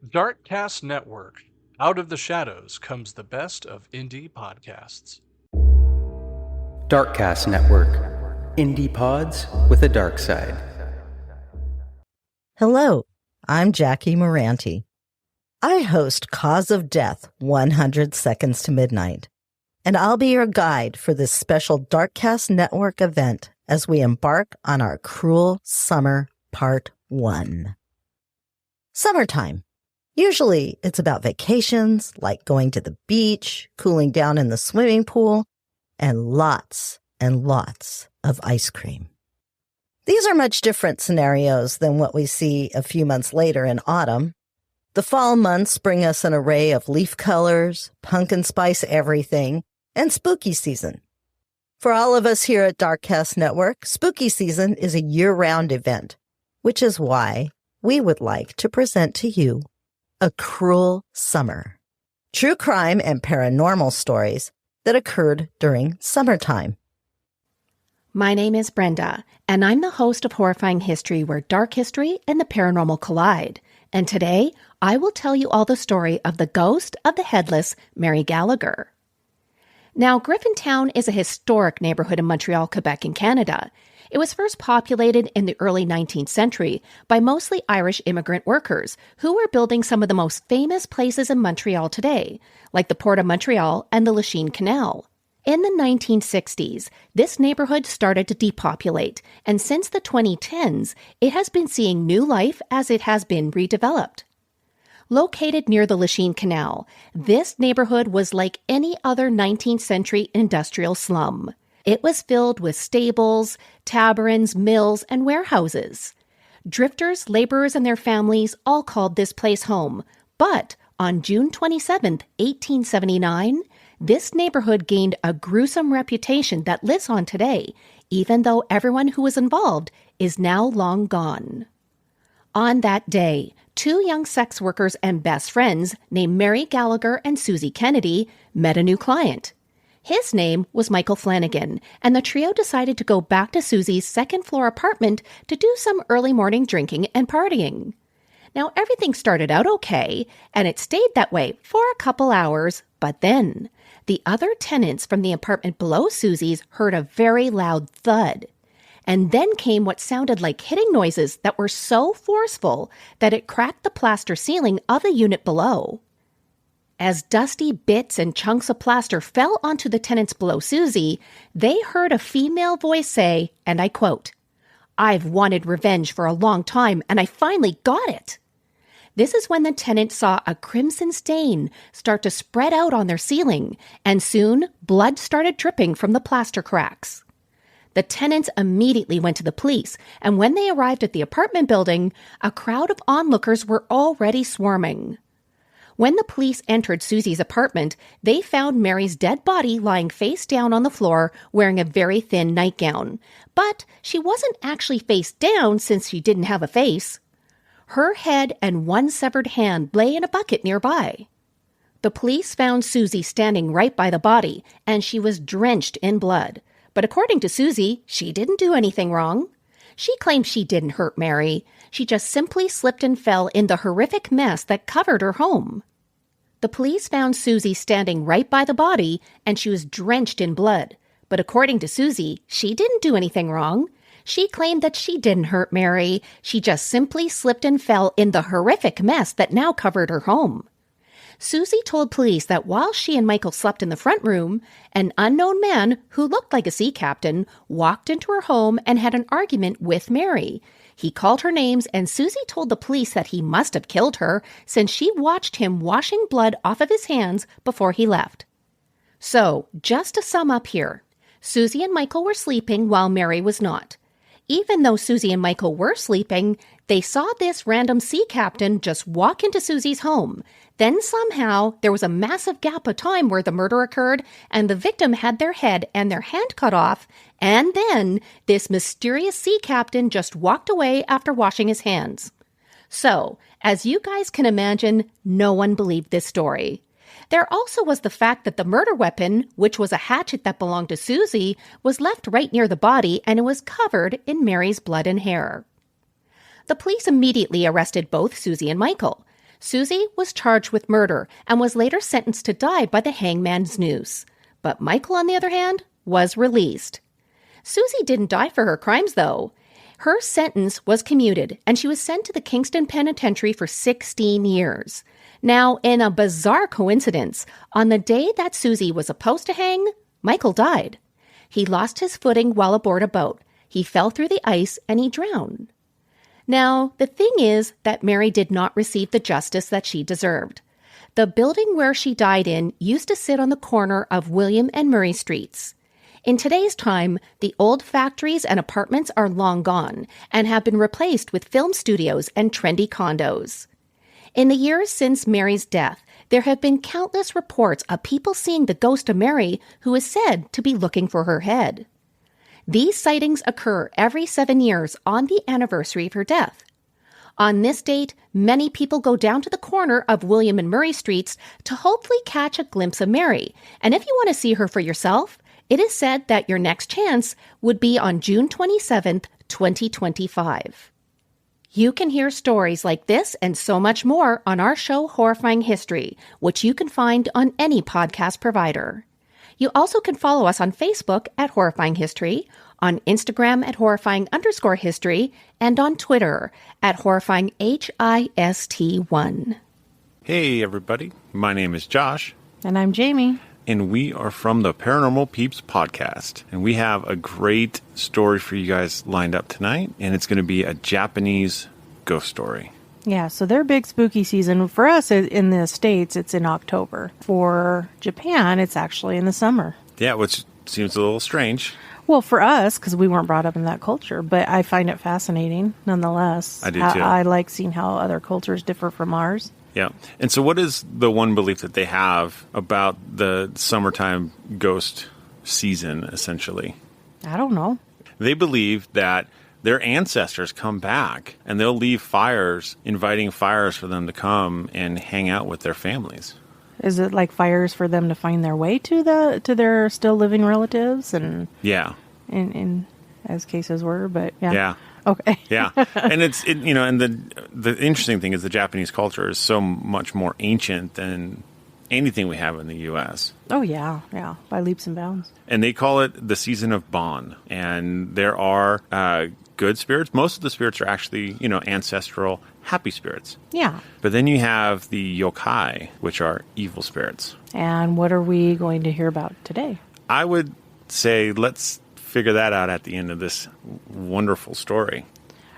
Darkcast Network. Out of the shadows comes the best of indie podcasts. Darkcast Network. Indie pods with a dark side. Hello, I'm Jackie Moranti. I host Cause of Death 100 Seconds to Midnight, and I'll be your guide for this special Darkcast Network event as we embark on our cruel summer part 1. Summertime. Usually it's about vacations, like going to the beach, cooling down in the swimming pool, and lots of ice cream. These are much different scenarios than what we see a few months later in autumn. The fall months bring us an array of leaf colors, pumpkin spice everything, and spooky season. For all of us here at Darkcast Network, spooky season is a year-round event, which is why we would like to present to you A Cruel Summer. True crime and paranormal stories that occurred during summertime. My name is Brenda, and I'm the host of Horrifying History, where dark history and the paranormal collide. And today, I will tell you all the story of the ghost of the headless Mary Gallagher. Now, Griffintown is a historic neighborhood in Montreal, Quebec, in Canada. It was first populated in the early 19th century by mostly Irish immigrant workers who were building some of the most famous places in Montreal today, like the Port of Montreal and the Lachine Canal. In the 1960s, this neighborhood started to depopulate, and since the 2010s, it has been seeing new life as it has been redeveloped. Located near the Lachine Canal, this neighborhood was like any other 19th century industrial slum. It was filled with stables, taverns, mills, and warehouses. Drifters, laborers, and their families all called this place home. But on June 27, 1879, this neighborhood gained a gruesome reputation that lives on today, even though everyone who was involved is now long gone. On that day, two young sex workers and best friends named Mary Gallagher and Susie Kennedy met a new client. His name was Michael Flanagan, and the trio decided to go back to Susie's second-floor apartment to do some early morning drinking and partying. Now, everything started out okay, and it stayed that way for a couple hours, but then the other tenants from the apartment below Susie's heard a very loud thud. And then came what sounded like hitting noises that were so forceful that it cracked the plaster ceiling of the unit below. As dusty bits and chunks of plaster fell onto the tenants below Susie, they heard a female voice say, and I quote, "I've wanted revenge for a long time, and I finally got it." This is when the tenant saw a crimson stain start to spread out on their ceiling, and soon blood started dripping from the plaster cracks. The tenants immediately went to the police, and when they arrived at the apartment building, a crowd of onlookers were already swarming. When the police entered Susie's apartment, they found Mary's dead body lying face down on the floor wearing a very thin nightgown. But she wasn't actually face down since she didn't have a face. Her head and one severed hand lay in a bucket nearby. The police found Susie standing right by the body, and she was drenched in blood. But according to Susie, she didn't do anything wrong. She claimed she didn't hurt Mary. She just simply slipped and fell in the horrific mess that covered her home. The police found Susie standing right by the body, and she was drenched in blood. But according to Susie, she didn't do anything wrong. She claimed that she didn't hurt Mary. She just simply slipped and fell in the horrific mess that now covered her home. Susie told police that while she and Michael slept in the front room, an unknown man who looked like a sea captain walked into her home and had an argument with Mary. He called her names, and Susie told the police that he must have killed her since she watched him washing blood off of his hands before he left. So, just to sum up here, Susie and Michael were sleeping while Mary was not. Even though Susie and Michael were sleeping, they saw this random sea captain just walk into Susie's home. Then somehow there was a massive gap of time where the murder occurred and the victim had their head and their hand cut off. And then this mysterious sea captain just walked away after washing his hands. So, as you guys can imagine, no one believed this story. There also was the fact that the murder weapon, which was a hatchet that belonged to Susie, was left right near the body and it was covered in Mary's blood and hair. The police immediately arrested both Susie and Michael. Susie was charged with murder and was later sentenced to die by the hangman's noose. But Michael, on the other hand, was released. Susie didn't die for her crimes, though. Her sentence was commuted, and she was sent to the Kingston Penitentiary for 16 years. Now, in a bizarre coincidence, on the day that Susie was supposed to hang, Michael died. He lost his footing while aboard a boat. He fell through the ice and he drowned. Now, the thing is that Mary did not receive the justice that she deserved. The building where she died in used to sit on the corner of William and Murray Streets. In today's time, the old factories and apartments are long gone and have been replaced with film studios and trendy condos. In the years since Mary's death, there have been countless reports of people seeing the ghost of Mary, who is said to be looking for her head. These sightings occur every 7 years on the anniversary of her death. On this date, many people go down to the corner of William and Murray Streets to hopefully catch a glimpse of Mary. And if you want to see her for yourself, it is said that your next chance would be on June 27th, 2025. You can hear stories like this and so much more on our show Horrifying History, which you can find on any podcast provider. You also can follow us on Facebook at Horrifying History, on Instagram at Horrifying_History, and on Twitter at HorrifyingHIST1. Hey everybody, my name is Josh. And I'm Jamie. And we are from the Paranormal Peeps podcast. And we have a great story for you guys lined up tonight. And it's going to be a Japanese ghost story. Yeah, so their big spooky season, for us in the States, it's in October. For Japan, it's actually in the summer. Yeah, which seems a little strange. Well, for us, because we weren't brought up in that culture, but I find it fascinating nonetheless. I do too. I like seeing how other cultures differ from ours. Yeah. And so what is the one belief that they have about the summertime ghost season, essentially? I don't know. They believe that their ancestors come back and they'll leave fires, inviting fires for them to come and hang out with their families. Is it like fires for them to find their way to their still living relatives? And yeah. In as cases were, but yeah. Yeah. Okay. Yeah. And and the interesting thing is the Japanese culture is so much more ancient than anything we have in the U.S. Oh, yeah. Yeah. By leaps and bounds. And they call it the season of Bon. And there are good spirits. Most of the spirits are actually, ancestral, happy spirits. Yeah. But then you have the yokai, which are evil spirits. And what are we going to hear about today? I would say let's figure that out at the end of this wonderful story.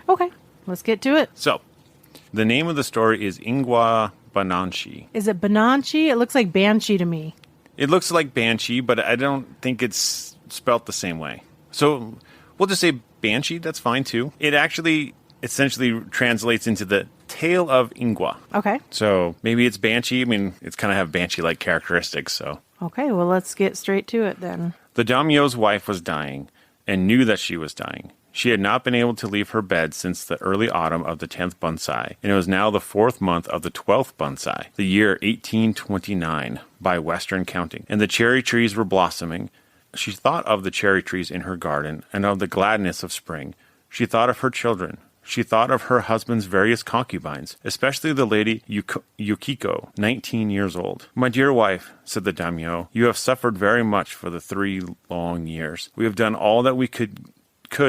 Okay. Let's get to it. So, the name of the story is Ingwa Bananshi. Is it Bananchi? It looks like Banshee to me. It looks like Banshee, but I don't think it's spelt the same way. So we'll just say Banshee. That's fine, too. It actually essentially translates into the Tale of Ingwa. Okay. So maybe it's Banshee. I mean, it's kind of have Banshee-like characteristics, so. Okay, well, let's get straight to it then. The daimyo's wife was dying and knew that she was dying. She had not been able to leave her bed since the early autumn of the 10th Bunsai, and it was now the 4th month of the 12th Bunsai, the year 1829, by Western counting, and the cherry trees were blossoming. She thought of the cherry trees in her garden and of the gladness of spring. She thought of her children. She thought of her husband's various concubines, especially the lady Yukiko, 19 years old. "My dear wife," said the daimyo, "you have suffered very much for the 3 long years. We have done all that we could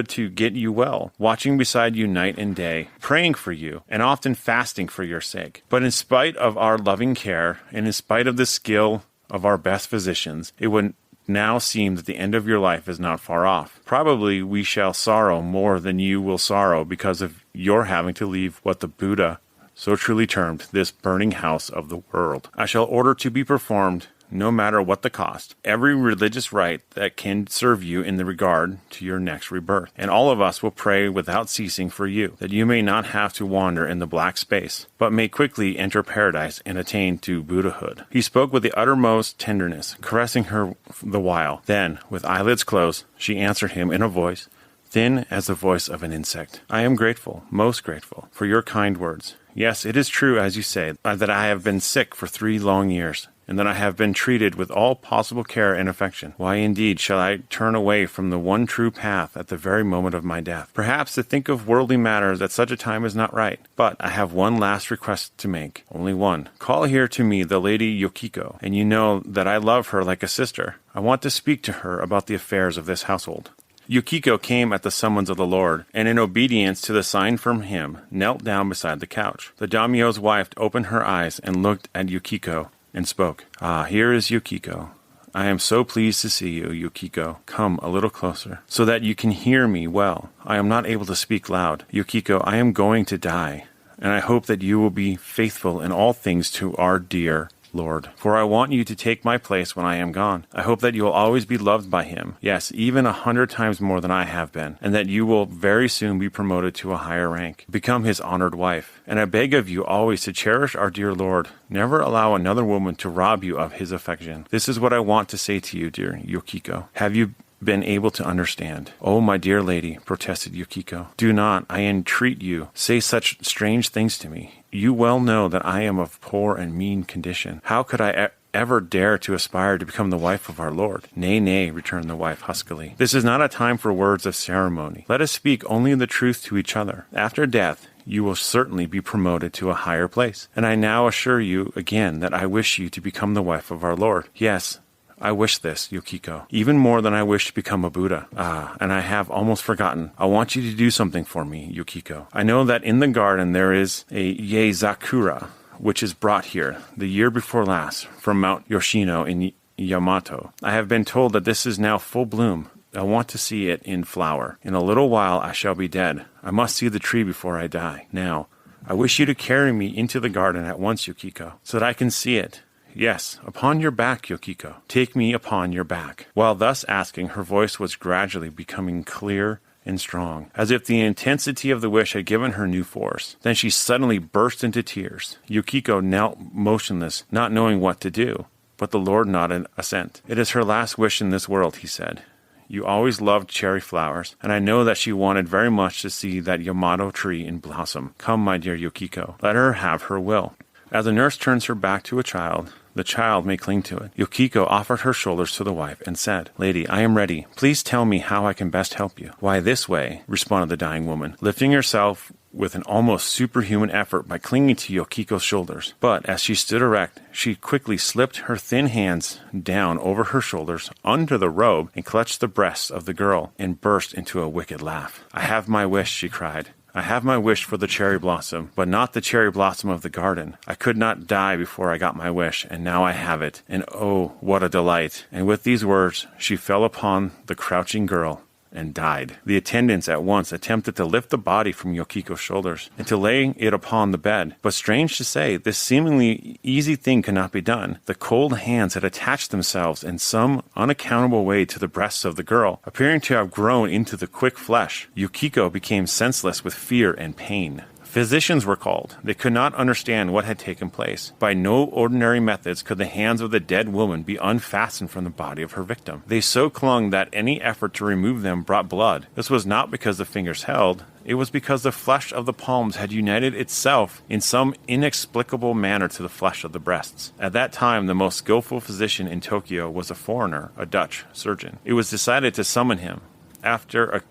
to get you well, watching beside you night and day, praying for you, and often fasting for your sake. But in spite of our loving care, and in spite of the skill of our best physicians, it would now seem that the end of your life is not far off. Probably we shall sorrow more than you will sorrow because of your having to leave what the Buddha so truly termed this burning house of the world. I shall order to be performed, no matter what the cost, every religious rite that can serve you in the regard to your next rebirth. And all of us will pray without ceasing for you, that you may not have to wander in the black space, but may quickly enter paradise and attain to Buddhahood." He spoke with the uttermost tenderness, caressing her the while. Then, with eyelids closed, she answered him in a voice thin as the voice of an insect. "I am grateful, most grateful, for your kind words. Yes, it is true, as you say, that I have been sick for 3 long years. and that I have been treated with all possible care and affection. Why indeed shall I turn away from the one true path at the very moment of my death? Perhaps to think of worldly matters at such a time is not right, but I have one last request to make, only one. Call here to me the Lady Yukiko, and you know that I love her like a sister. I want to speak to her about the affairs of this household. Yukiko came at the summons of the Lord, and in obedience to the sign from him, knelt down beside the couch. The daimyo's wife opened her eyes and looked at Yukiko and spoke. Ah, here is Yukiko. I am so pleased to see you, Yukiko. Come a little closer, so that you can hear me well. I am not able to speak loud. Yukiko, I am going to die, and I hope that you will be faithful in all things to our dear Lord, for I want you to take my place when I am gone. I hope that you will always be loved by him, yes, even 100 times more than I have been, and that you will very soon be promoted to a higher rank, become his honored wife. And I beg of you always to cherish our dear Lord. Never allow another woman to rob you of his affection. This is what I want to say to you, dear Yukiko. Have you been able to understand? Oh, my dear lady, protested Yukiko. Do not, I entreat you, say such strange things to me. You well know that I am of poor and mean condition. How could I ever dare to aspire to become the wife of our Lord? Nay, nay, returned the wife huskily. This is not a time for words of ceremony. Let us speak only the truth to each other. After death, you will certainly be promoted to a higher place. And I now assure you again that I wish you to become the wife of our Lord. Yes, I wish this, Yukiko, even more than I wish to become a Buddha. Ah, and I have almost forgotten. I want you to do something for me, Yukiko. I know that in the garden there is a Yeizakura, which is brought here the year before last from Mount Yoshino in Yamato. I have been told that this is now full bloom. I want to see it in flower. In a little while I shall be dead. I must see the tree before I die. Now, I wish you to carry me into the garden at once, Yukiko, so that I can see it. Yes, upon your back, Yukiko. Take me upon your back. While thus asking, her voice was gradually becoming clear and strong, as if the intensity of the wish had given her new force. Then she suddenly burst into tears. Yukiko knelt motionless, not knowing what to do, but the Lord nodded assent. It is her last wish in this world, he said. You always loved cherry flowers, and I know that she wanted very much to see that Yamato tree in blossom. Come, my dear Yukiko, let her have her will. As a nurse turns her back to a child, the child may cling to it. Yukiko offered her shoulders to the wife and said, Lady, I am ready. Please tell me how I can best help you. Why, this way, responded the dying woman, lifting herself with an almost superhuman effort by clinging to Yukiko's shoulders. But as she stood erect, she quickly slipped her thin hands down over her shoulders, under the robe, and clutched the breasts of the girl, and burst into a wicked laugh. I have my wish, she cried. I have my wish for the cherry blossom, but not the cherry blossom of the garden. I could not die before I got my wish, and now I have it. And oh, what a delight. And with these words, she fell upon the crouching girl and died. The attendants at once attempted to lift the body from Yukiko's shoulders and to lay it upon the bed. But strange to say, this seemingly easy thing could not be done. The cold hands had attached themselves in some unaccountable way to the breasts of the girl, appearing to have grown into the quick flesh. Yukiko became senseless with fear and pain. Physicians were called. They could not understand what had taken place. By no ordinary methods could the hands of the dead woman be unfastened from the body of her victim. They so clung that any effort to remove them brought blood. This was not because the fingers held. It was because the flesh of the palms had united itself in some inexplicable manner to the flesh of the breasts. At that time, the most skillful physician in Tokyo was a foreigner, a Dutch surgeon. It was decided to summon him. After a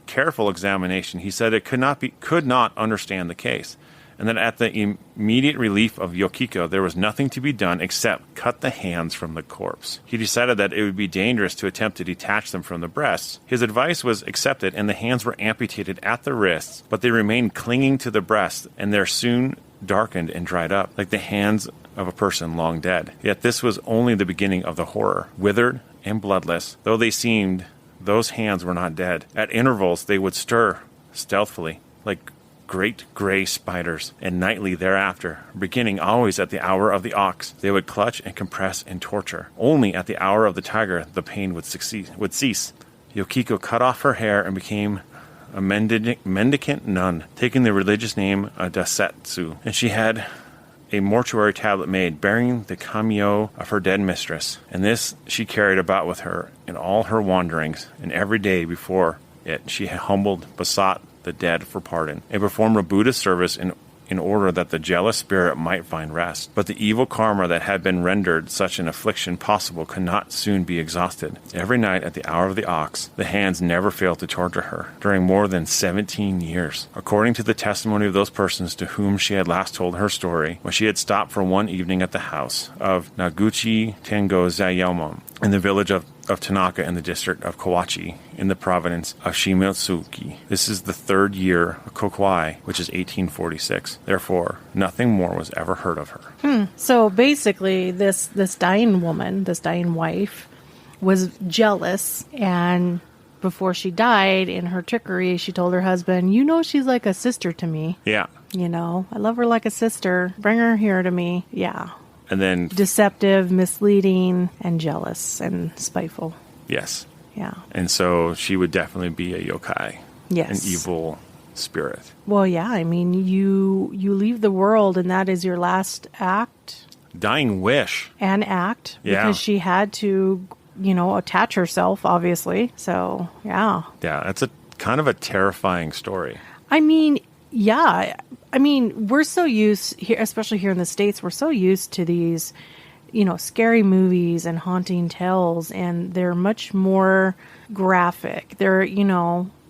careful examination, he said it could not understand the case, and that at the immediate relief of Yukiko, there was nothing to be done except cut the hands from the corpse. He decided that it would be dangerous to attempt to detach them from the breasts. His advice was accepted, and the hands were amputated at the wrists, but they remained clinging to the breast, and they're soon darkened and dried up, like the hands of a person long dead. Yet this was only the beginning of the horror. Withered and bloodless, though they seemed, those hands were not dead. At intervals, they would stir stealthily, like great gray spiders, and nightly thereafter, beginning always at the hour of the ox, they would clutch and compress and torture. Only at the hour of the tiger, the pain would cease. Yukiko cut off her hair and became a mendicant nun, taking the religious name of Dasetsu, and she had a mortuary tablet made bearing the kamio of her dead mistress, and this she carried about with her in all her wanderings, and every day before it she humbled, besought the dead for pardon, and performed a Buddhist service in in order that the jealous spirit might find rest. But the evil karma that had been rendered such an affliction possible could not soon be exhausted. Every night at the hour of the ox, the hands never failed to torture her, during more than 17 years. According to the testimony of those persons to whom she had last told her story, when she had stopped for one evening at the house of Naguchi Tengo Zayamon, in the village of Tanaka in the district of Kawachi in the province of Shimotsuki. This is the third year of Kokwai, which is 1846. Therefore, nothing more was ever heard of her. So basically, this dying woman, this dying wife, was jealous, and before she died, in her trickery, she told her husband, she's like a sister to me. Yeah. I love her like a sister. Bring her here to me. Yeah. And then... deceptive, misleading, and jealous, and spiteful. Yes. Yeah. And so she would definitely be a yokai. Yes. An evil spirit. Well, yeah. I mean, you leave the world, and that is your last act. Dying wish. An act. Yeah. Because she had to, attach herself, obviously. So, yeah. Yeah, that's a kind of a terrifying story. I mean, yeah. I mean, we're so used here, especially here in the States, we're so used to these, scary movies and haunting tales, and they're much more graphic. They're,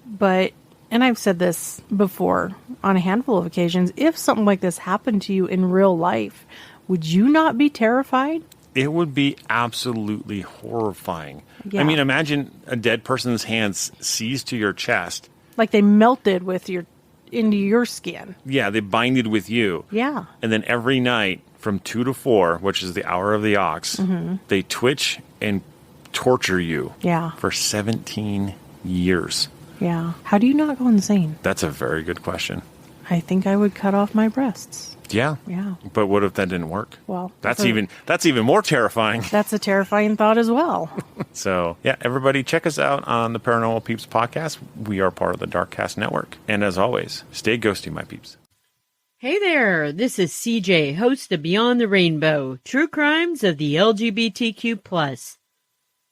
but, and I've said this before on a handful of occasions, if something like this happened to you in real life, would you not be terrified? It would be absolutely horrifying. Yeah. I mean, imagine a dead person's hands seized to your chest. Like they melted into your skin. Yeah, they binded with you. Yeah. And then every night from 2 to 4, which is the hour of the ox, they twitch and torture you. Yeah. For 17 years. Yeah. How do you not go insane? That's a very good question. I think I would cut off my breasts. Yeah. Yeah. But what if that didn't work? Well, that's even more terrifying. That's a terrifying thought as well. So, yeah, everybody check us out on the Paranormal Peeps podcast. We are part of the Darkcast network. And as always, stay ghosty, my peeps. Hey there, this is CJ, host of Beyond the Rainbow, True Crimes of the LGBTQ+.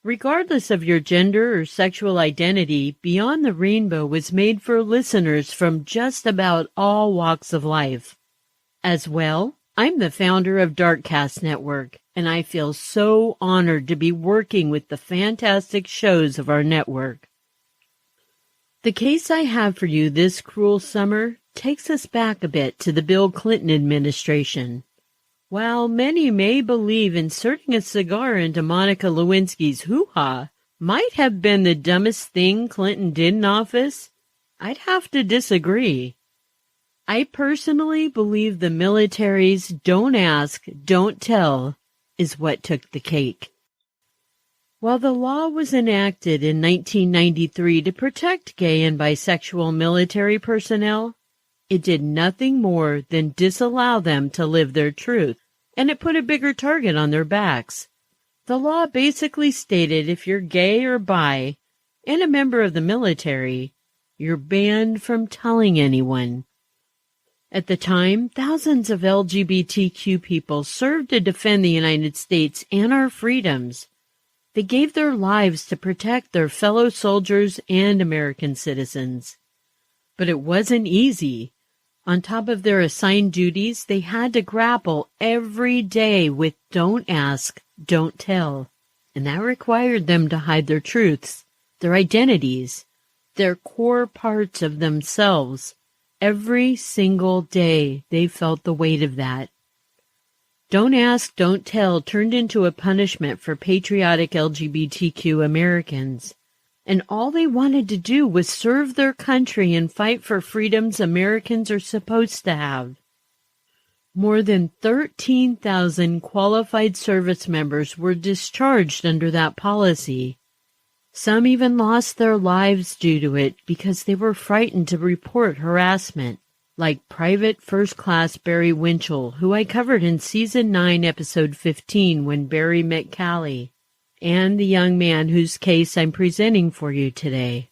Regardless of your gender or sexual identity, Beyond the Rainbow was made for listeners from just about all walks of life. As well, I'm the founder of Darkcast Network, and I feel so honored to be working with the fantastic shows of our network. The case I have for you this cruel summer takes us back a bit to the Bill Clinton administration. While many may believe inserting a cigar into Monica Lewinsky's hoo-ha might have been the dumbest thing Clinton did in office, I'd have to disagree. I personally believe the military's don't ask, don't tell is what took the cake. While the law was enacted in 1993 to protect gay and bisexual military personnel, it did nothing more than disallow them to live their truth, and it put a bigger target on their backs. The law basically stated if you're gay or bi and a member of the military, you're banned from telling anyone. At the time, thousands of LGBTQ people served to defend the United States and our freedoms. They gave their lives to protect their fellow soldiers and American citizens. But it wasn't easy. On top of their assigned duties, they had to grapple every day with don't ask, don't tell. And that required them to hide their truths, their identities, their core parts of themselves. Every single day, they felt the weight of that. Don't ask, don't tell turned into a punishment for patriotic LGBTQ Americans. And all they wanted to do was serve their country and fight for freedoms Americans are supposed to have. More than 13,000 qualified service members were discharged under that policy. Some even lost their lives due to it because they were frightened to report harassment, like Private First Class Barry Winchell, who I covered in Season 9, Episode 15, when Barry met Callie, and the young man whose case I'm presenting for you today.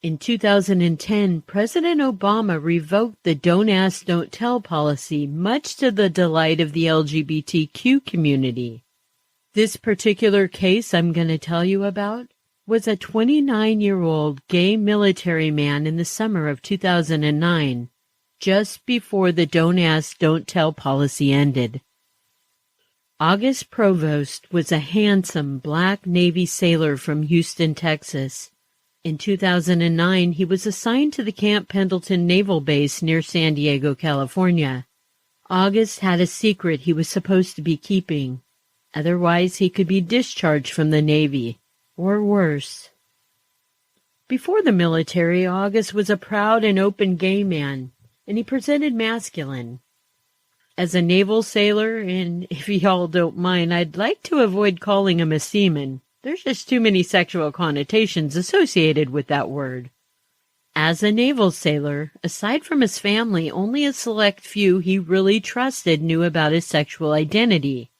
In 2010, President Obama revoked the Don't Ask, Don't Tell policy, much to the delight of the LGBTQ community. This particular case I'm going to tell you about was a 29-year-old gay military man in the summer of 2009. just before the Don't Ask, Don't Tell policy ended. August Provost was a handsome black Navy sailor from Houston, Texas. In 2009, he was assigned to the Camp Pendleton Naval Base near San Diego, California. August had a secret he was supposed to be keeping. Otherwise, he could be discharged from the Navy, or worse. Before the military, August was a proud and open gay man, and he presented masculine. As a naval sailor, and if y'all don't mind, I'd like to avoid calling him a seaman. There's just too many sexual connotations associated with that word. As a naval sailor, aside from his family, only a select few he really trusted knew about his sexual identity.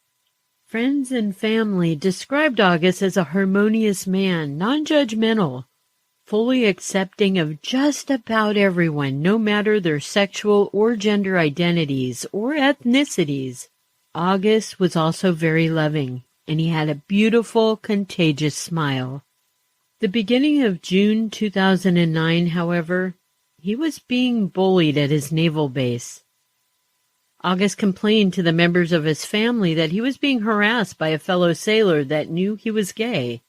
Friends and family described August as a harmonious man, non-judgmental, fully accepting of just about everyone, no matter their sexual or gender identities or ethnicities. August was also very loving, and he had a beautiful, contagious smile. The beginning of June 2009, however, he was being bullied at his naval base. August complained to the members of his family that he was being harassed by a fellow sailor that knew he was gay.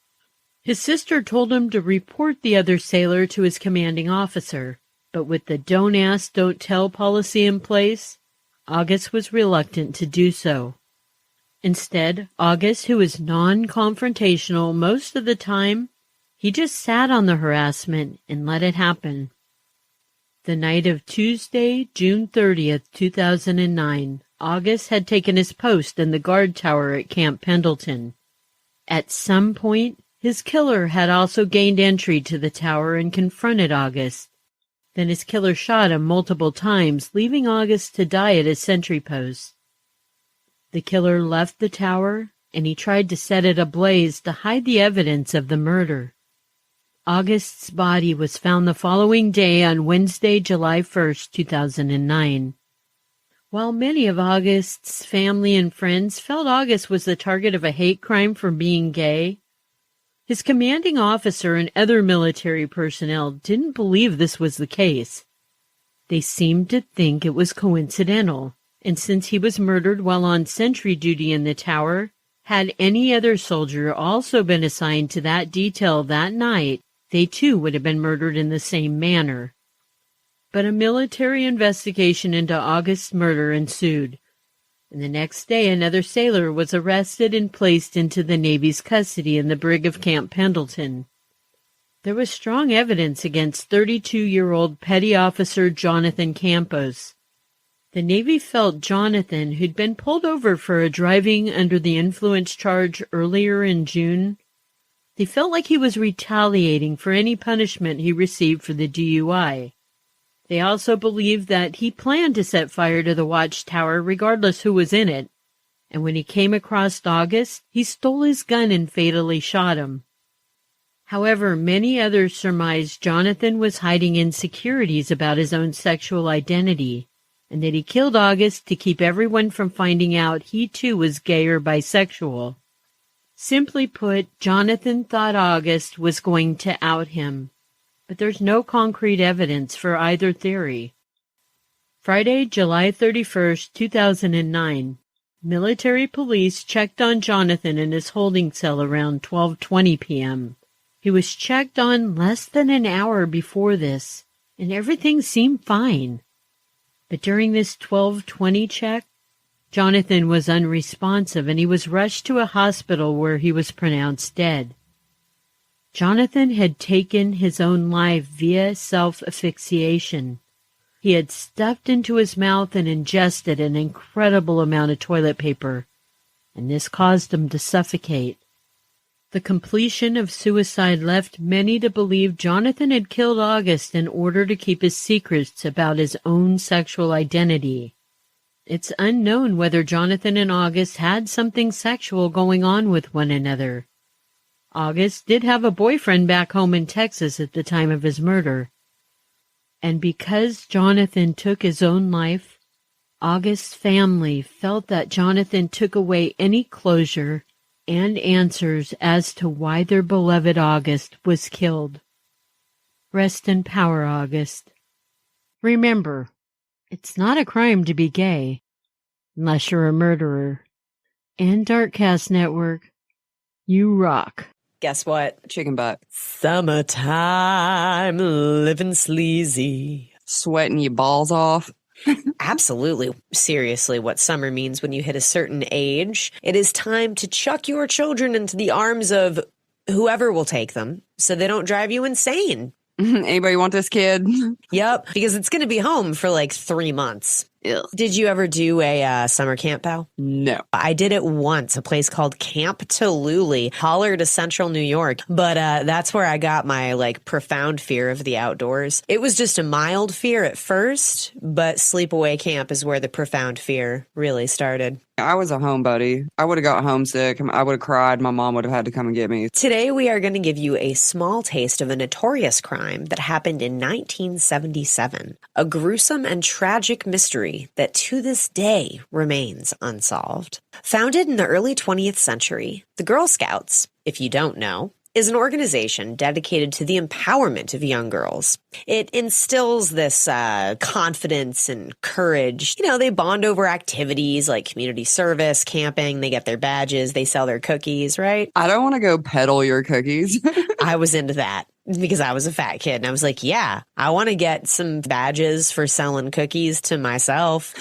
His sister told him to report the other sailor to his commanding officer, but with the Don't Ask, Don't Tell policy in place, August was reluctant to do so. Instead, August, who was non-confrontational most of the time, he just sat on the harassment and let it happen. The night of Tuesday, June 30th, 2009, August had taken his post in the guard tower at Camp Pendleton. At some point, his killer had also gained entry to the tower and confronted August. Then his killer shot him multiple times, leaving August to die at his sentry post. The killer left the tower, and he tried to set it ablaze to hide the evidence of the murder. August's body was found the following day on Wednesday, July 1st, 2009. While many of August's family and friends felt August was the target of a hate crime for being gay, his commanding officer and other military personnel didn't believe this was the case. They seemed to think it was coincidental, and since he was murdered while on sentry duty in the tower, had any other soldier also been assigned to that detail that night, they too would have been murdered in the same manner. But a military investigation into August's murder ensued, and the next day another sailor was arrested and placed into the Navy's custody in the brig of Camp Pendleton. There was strong evidence against 32-year-old Petty Officer Jonathan Campos. The Navy felt Jonathan, who'd been pulled over for a driving under the influence charge earlier in June, they felt like he was retaliating for any punishment he received for the DUI. They also believed that he planned to set fire to the watchtower regardless who was in it, and when he came across August, he stole his gun and fatally shot him. However, many others surmised Jonathan was hiding insecurities about his own sexual identity, and that he killed August to keep everyone from finding out he too was gay or bisexual. Simply put, Jonathan thought August was going to out him, but there's no concrete evidence for either theory. Friday, July 31st, 2009, military police checked on Jonathan in his holding cell around 12:20 p.m. He was checked on less than an hour before this, and everything seemed fine. But during this 12:20 check, Jonathan was unresponsive and he was rushed to a hospital where he was pronounced dead. Jonathan had taken his own life via self-asphyxiation. He had stuffed into his mouth and ingested an incredible amount of toilet paper, and this caused him to suffocate. The completion of suicide left many to believe Jonathan had killed August in order to keep his secrets about his own sexual identity. It's unknown whether Jonathan and August had something sexual going on with one another. August did have a boyfriend back home in Texas at the time of his murder. And because Jonathan took his own life, August's family felt that Jonathan took away any closure and answers as to why their beloved August was killed. Rest in power, August. Remember, It's not a crime to be gay, unless you're a murderer. And Darkcast Network, you rock. Guess what? Chicken butt. Summertime, living sleazy. Sweating your balls off. Absolutely. Seriously, what summer means when you hit a certain age, it is time to chuck your children into the arms of whoever will take them so they don't drive you insane. Anybody want this kid? Yep, because it's going to be home for like 3 months. Ugh. Did you ever do a summer camp, pal? No. I did it once, a place called Camp Tallulah, holler to central New York. But that's where I got my like profound fear of the outdoors. It was just a mild fear at first, but sleepaway camp is where the profound fear really started. I was a homebody. I would have got homesick. I would have cried. My mom would have had to come and get me. Today, we are going to give you a small taste of a notorious crime that happened in 1977. A gruesome and tragic mystery that to this day remains unsolved. Founded in the early 20th century, the Girl Scouts, if you don't know, is an organization dedicated to the empowerment of young girls. It instills this confidence and courage. You know, they bond over activities like community service, camping, they get their badges, they sell their cookies, right? I don't want to go peddle your cookies. I was into that because I was a fat kid and I was like, yeah, I want to get some badges for selling cookies to myself.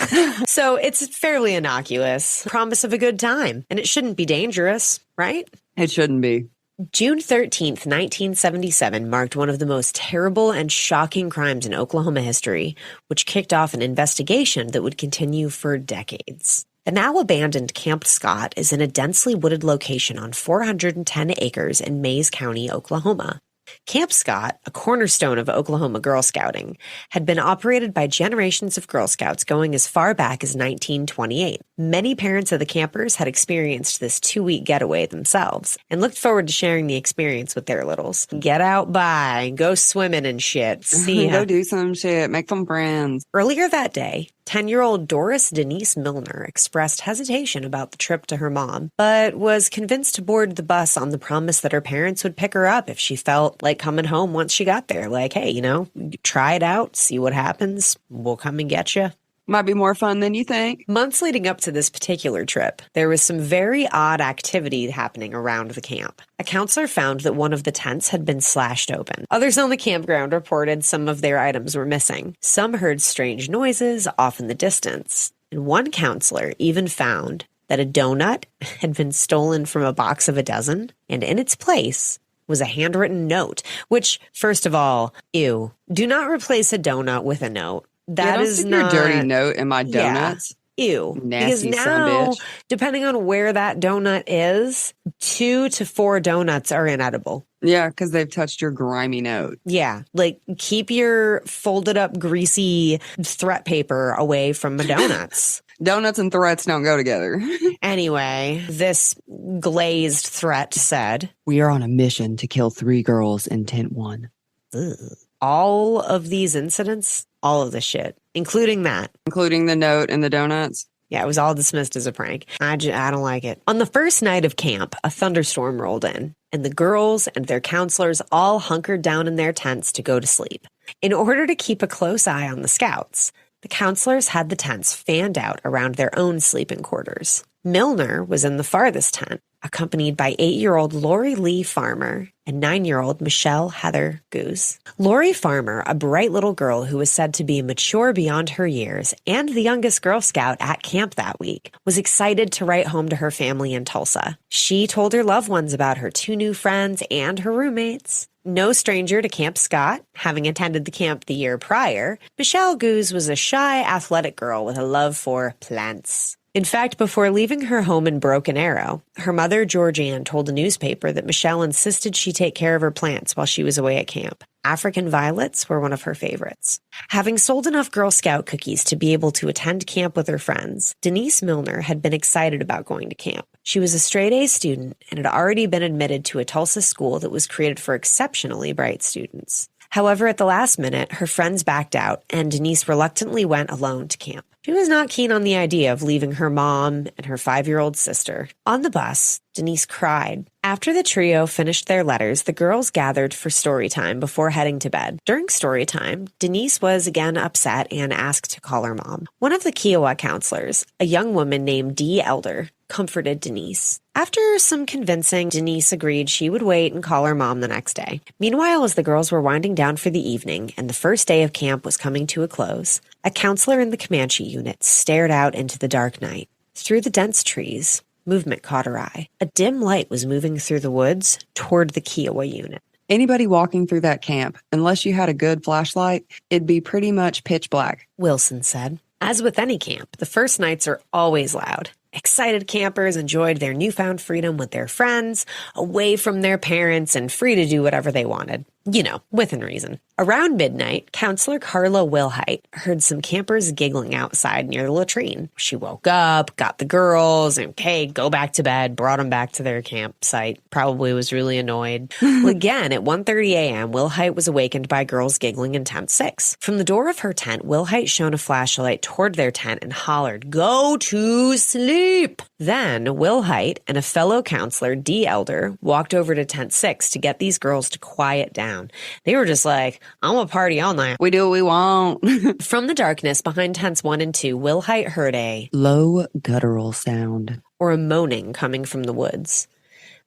So it's fairly innocuous, promise of a good time, and it shouldn't be dangerous, right? It shouldn't be. June 13th, 1977 marked one of the most terrible and shocking crimes in Oklahoma history, which kicked off an investigation that would continue for decades. The now abandoned Camp Scott is in a densely wooded location on 410 acres in Mays County, Oklahoma. Camp Scott, a cornerstone of Oklahoma Girl Scouting, had been operated by generations of Girl Scouts going as far back as 1928. Many parents of the campers had experienced this 2-week getaway themselves and looked forward to sharing the experience with their littles. Get out by, go swimming and shit. See ya. Go do some shit. Make some friends. Earlier that day, 10-year-old Doris Denise Milner expressed hesitation about the trip to her mom, but was convinced to board the bus on the promise that her parents would pick her up if she felt like coming home once she got there. Like, hey, you know, try it out, see what happens. We'll come and get you. Might be more fun than you think. Months leading up to this particular trip, there was some very odd activity happening around the camp. A counselor found that one of the tents had been slashed open. Others on the campground reported some of their items were missing. Some heard strange noises off in the distance. And one counselor even found that a donut had been stolen from a box of a dozen, and in its place was a handwritten note, which, first of all, ew. Do not replace a donut with a note. That is not your dirty note in my donuts. Yeah. Ew. Nasty because son of a now, bitch. depending on where that donut is, 2 to 4 donuts are inedible. Yeah, because they've touched your grimy note. Yeah. Like, keep your folded up, greasy threat paper away from the donuts. Donuts and threats don't go together. Anyway, this glazed threat said, We are on a mission to kill 3 girls in tent 1. ugh. All of these incidents, all of the shit, including that. Including the note and the donuts. Yeah, it was all dismissed as a prank. I don't like it. On the first night of camp, a thunderstorm rolled in, and the girls and their counselors all hunkered down in their tents to go to sleep. In order to keep a close eye on the scouts, the counselors had the tents fanned out around their own sleeping quarters. Milner was in the farthest tent, accompanied by 8-year-old Lori Lee Farmer and 9-year-old Michelle Heather Goose. Lori Farmer, a bright little girl who was said to be mature beyond her years and the youngest Girl Scout at camp that week, was excited to write home to her family in Tulsa. She told her loved ones about her 2 new friends and her roommates. No stranger to Camp Scott, having attended the camp the year prior, Michelle Goose was a shy, athletic girl with a love for plants. In fact, before leaving her home in Broken Arrow, her mother, Georgianne, told the newspaper that Michelle insisted she take care of her plants while she was away at camp. African violets were one of her favorites. Having sold enough Girl Scout cookies to be able to attend camp with her friends, Denise Milner had been excited about going to camp. She was a straight-A student and had already been admitted to a Tulsa school that was created for exceptionally bright students. However, at the last minute, her friends backed out, and Denise reluctantly went alone to camp. She was not keen on the idea of leaving her mom and her 5-year-old sister. On the bus, Denise cried. After the trio finished their letters, the girls gathered for story time before heading to bed. During story time, Denise was again upset and asked to call her mom. One of the Kiowa counselors, a young woman named Dee Elder, comforted Denise. After some convincing, Denise agreed she would wait and call her mom the next day. Meanwhile, as the girls were winding down for the evening and the first day of camp was coming to a close, a counselor in the Comanche unit stared out into the dark night. Through the dense trees, movement caught her eye. A dim light was moving through the woods toward the Kiowa unit. Anybody walking through that camp, unless you had a good flashlight, it'd be pretty much pitch black, Wilson said. As with any camp, the first nights are always loud. Excited campers enjoyed their newfound freedom with their friends, away from their parents and free to do whatever they wanted. You know, within reason. Around midnight, Counselor Carla Wilhite heard some campers giggling outside near the latrine. She woke up, got the girls, and okay, go back to bed, brought them back to their campsite. Probably was really annoyed. Well, again, at 1:30 a.m., Wilhite was awakened by girls giggling in Tent 6. From the door of her tent, Wilhite shone a flashlight toward their tent and hollered, "Go to sleep!" Then, Wilhite and a fellow counselor, Dee Elder, walked over to Tent 6 to get these girls to quiet down. They were just like, I'm a party all night. We do what we want. From the darkness behind tents 1 and 2, Wilhite heard a low guttural sound or a moaning coming from the woods.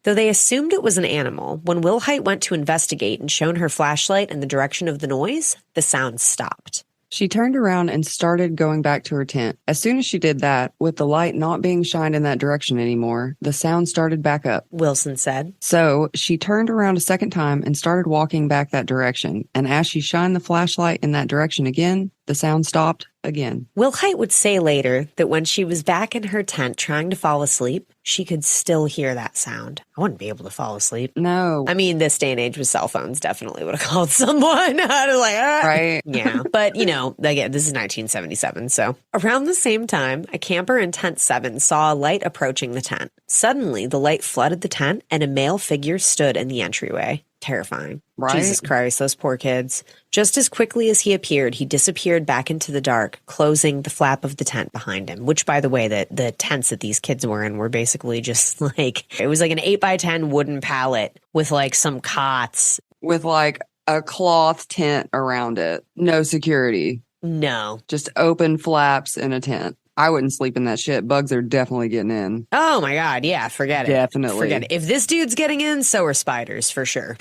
Though they assumed it was an animal, when Wilhite went to investigate and shone her flashlight in the direction of the noise, the sound stopped. She turned around and started going back to her tent. As soon as she did that, with the light not being shined in that direction anymore, the sound started back up, Wilson said. So she turned around a second time and started walking back that direction. And as she shined the flashlight in that direction again, the sound stopped again. Wilhite would say later that when she was back in her tent trying to fall asleep, she could still hear that sound. I wouldn't be able to fall asleep. No. I mean, this day and age with cell phones definitely would have called someone. I was like, ah. Right. Yeah. But, you know, again, this is 1977. So around the same time, a camper in tent 7 saw a light approaching the tent. Suddenly, the light flooded the tent and a male figure stood in the entryway. Terrifying. Right? Jesus Christ, those poor kids. Just as quickly as he appeared, he disappeared back into the dark, closing the flap of the tent behind him, which, by the way, the tents that these kids were in were basically just like, it was like an 8x10 wooden pallet with like some cots. With like a cloth tent around it. No security. No. Just open flaps in a tent. I wouldn't sleep in that shit. Bugs are definitely getting in. Oh my God. Yeah, forget it. Definitely. Forget it. If this dude's getting in, so are spiders for sure.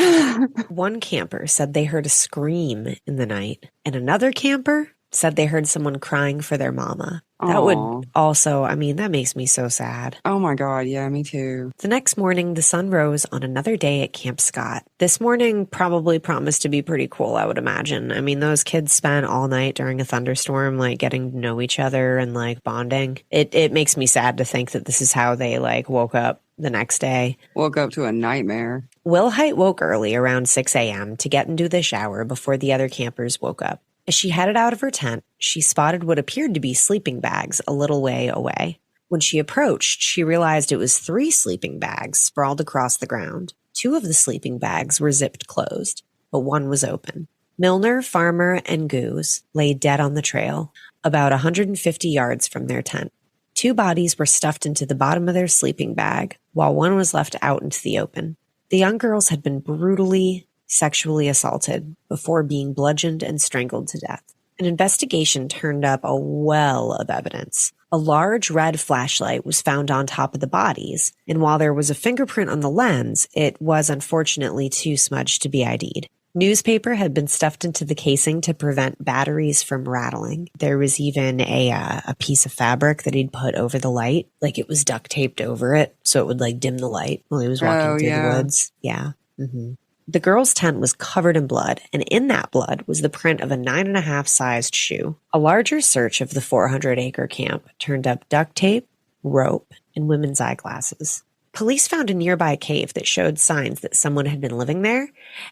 One camper said they heard a scream in the night, and another camper said they heard someone crying for their mama. That Aw. would also, I mean, that makes me so sad. Oh my God. Yeah, me too. The next morning, the sun rose on another day at Camp Scott. This morning probably promised to be pretty cool, I would imagine. I mean, those kids spent all night during a thunderstorm, like getting to know each other and like bonding. It makes me sad to think that this is how they like woke up the next day. Woke up to a nightmare. Wilhite woke early around 6 a.m. to get into the shower before the other campers woke up. As she headed out of her tent, she spotted what appeared to be sleeping bags a little way away. When she approached, she realized it was 3 sleeping bags sprawled across the ground. 2 of the sleeping bags were zipped closed, but one was open. Milner, Farmer, and Goose lay dead on the trail, about 150 yards from their tent. 2 bodies were stuffed into the bottom of their sleeping bag, while one was left out into the open. The young girls had been brutally sexually assaulted before being bludgeoned and strangled to death. An investigation turned up a well of evidence. A large red flashlight was found on top of the bodies, and while there was a fingerprint on the lens, it was unfortunately too smudged to be ID'd. Newspaper had been stuffed into the casing to prevent batteries from rattling. There was even a piece of fabric that he'd put over the light, like it was duct taped over it, so it would like dim the light while he was walking through the woods. Yeah. Mm-hmm. The girl's tent was covered in blood, and in that blood was the print of a 9.5 sized shoe. A larger search of the 400-acre camp turned up duct tape, rope, and women's eyeglasses. Police found a nearby cave that showed signs that someone had been living there,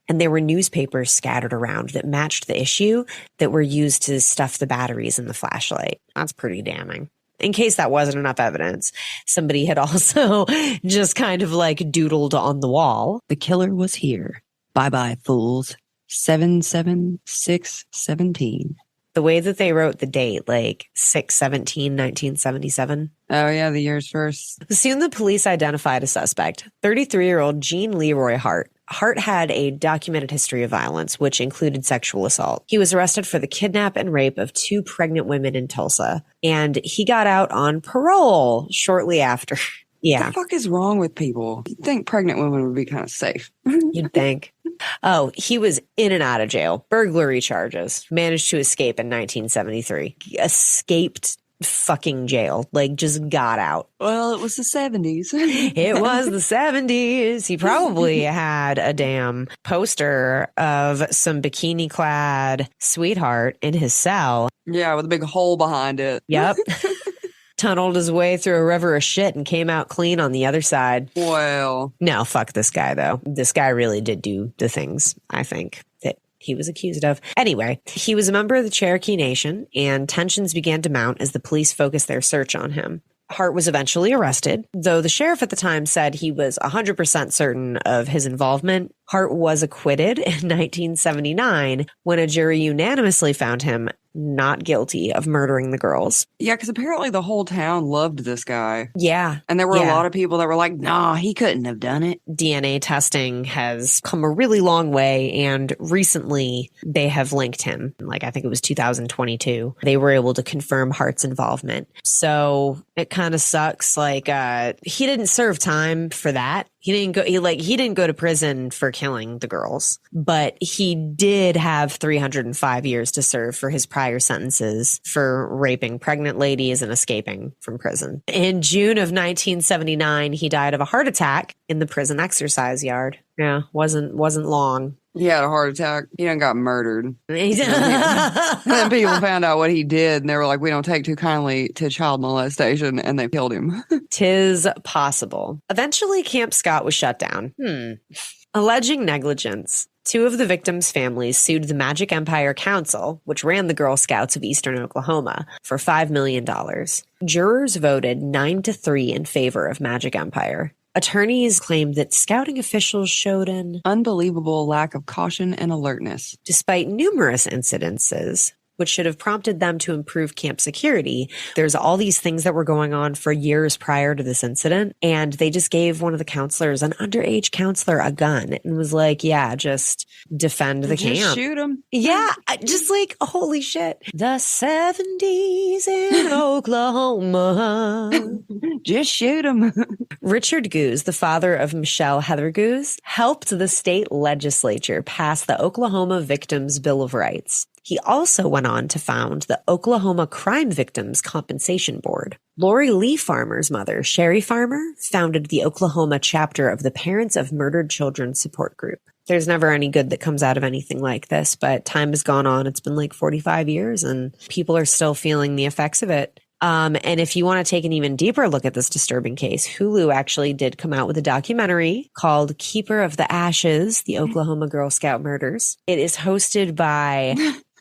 and there were newspapers scattered around that matched the issue that were used to stuff the batteries in the flashlight. That's pretty damning. In case that wasn't enough evidence, somebody had also just kind of like doodled on the wall. The killer was here. Bye-bye, fools. 77617. The way that they wrote the date, like 6/17/1977. Oh, yeah, the year's first. Soon the police identified a suspect, 33-year-old Gene Leroy Hart. Hart had a documented history of violence, which included sexual assault. He was arrested for the kidnap and rape of 2 pregnant women in Tulsa, and he got out on parole shortly after. Yeah. What the fuck is wrong with people? You'd think pregnant women would be kind of safe. You'd think. Oh, he was in and out of jail. Burglary charges. Managed to escape in 1973. Escaped fucking jail. Like, just got out. Well, it was the 70s. It was the 70s. He probably had a damn poster of some bikini-clad sweetheart in his cell. Yeah, with a big hole behind it. Yep. Tunneled his way through a river of shit and came out clean on the other side. Well. No, fuck this guy, though. This guy really did do the things, I think, that he was accused of. Anyway, he was a member of the Cherokee Nation, and tensions began to mount as the police focused their search on him. Hart was eventually arrested, though the sheriff at the time said he was 100% certain of his involvement. Hart was acquitted in 1979 when a jury unanimously found him not guilty of murdering the girls. Yeah, because apparently the whole town loved this guy. Yeah. And there were a lot of people that were like, nah, he couldn't have done it. DNA testing has come a really long way, and recently they have linked him. Like, I think it was 2022. They were able to confirm Hart's involvement. So it kind of sucks. Like, he didn't serve time for that. He didn't go to prison for killing the girls, but he did have 305 years to serve for his prior sentences for raping pregnant ladies and escaping from prison. In June of 1979, he died of a heart attack in the prison exercise yard. Yeah, wasn't long. He had a heart attack. He done got murdered. And then people found out what he did, and they were like, we don't take too kindly to child molestation, and they killed him. 'Tis possible. Eventually, Camp Scott was shut down. Alleging negligence, 2 of the victims' families sued the Magic Empire Council, which ran the Girl Scouts of Eastern Oklahoma, for $5 million. Jurors voted 9-3 in favor of Magic Empire. Attorneys claimed that scouting officials showed an unbelievable lack of caution and alertness. Despite numerous incidences, which should have prompted them to improve camp security, there's all these things that were going on for years prior to this incident, and they just gave one of the counselors, an underage counselor, a gun and was like, yeah, just defend the camp. Just shoot him. Yeah, just like, holy shit. The 70s in Oklahoma. Just shoot him. Richard Goose, the father of Michelle Heather Goose, helped the state legislature pass the Oklahoma Victims Bill of Rights. He also went on to found the Oklahoma Crime Victims Compensation Board. Lori Lee Farmer's mother, Sherry Farmer, founded the Oklahoma chapter of the Parents of Murdered Children Support Group. There's never any good that comes out of anything like this, but time has gone on. It's been like 45 years and people are still feeling the effects of it. And if you want to take an even deeper look at this disturbing case, Hulu actually did come out with a documentary called Keeper of the Ashes, the Oklahoma Girl Scout Murders. It is hosted by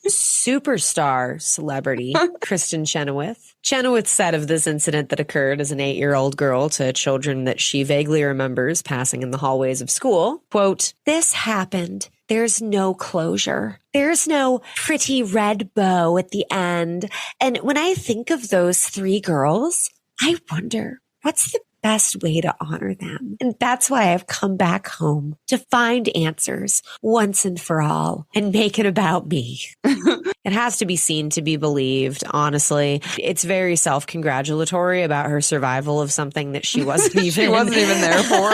superstar celebrity Kristen Chenoweth. Chenoweth said of this incident that occurred as an 8-year-old girl to children that she vaguely remembers passing in the hallways of school, quote, "This happened. There's no closure. There's no pretty red bow at the end. And when I think of those 3 girls, I wonder, what's the best way to honor them? And that's why I've come back home to find answers once and for all and make it about me." It has to be seen to be believed, honestly. It's very self-congratulatory about her survival of something that she wasn't even she wasn't even there for.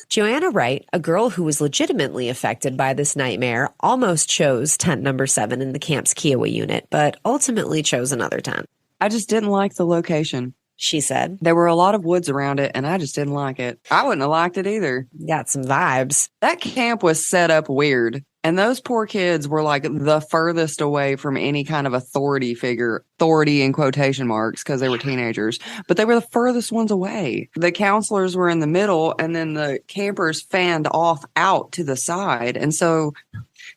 Joanna Wright, a girl who was legitimately affected by this nightmare, almost chose tent number 7 in the camp's Kiowa unit, but ultimately chose another tent. I just didn't like the location. She said. There were a lot of woods around it, and I just didn't like it. I wouldn't have liked it either. Got some vibes. That camp was set up weird, and those poor kids were like the furthest away from any kind of authority figure, authority in quotation marks, because they were teenagers, but they were the furthest ones away. The counselors were in the middle, and then the campers fanned off out to the side, and so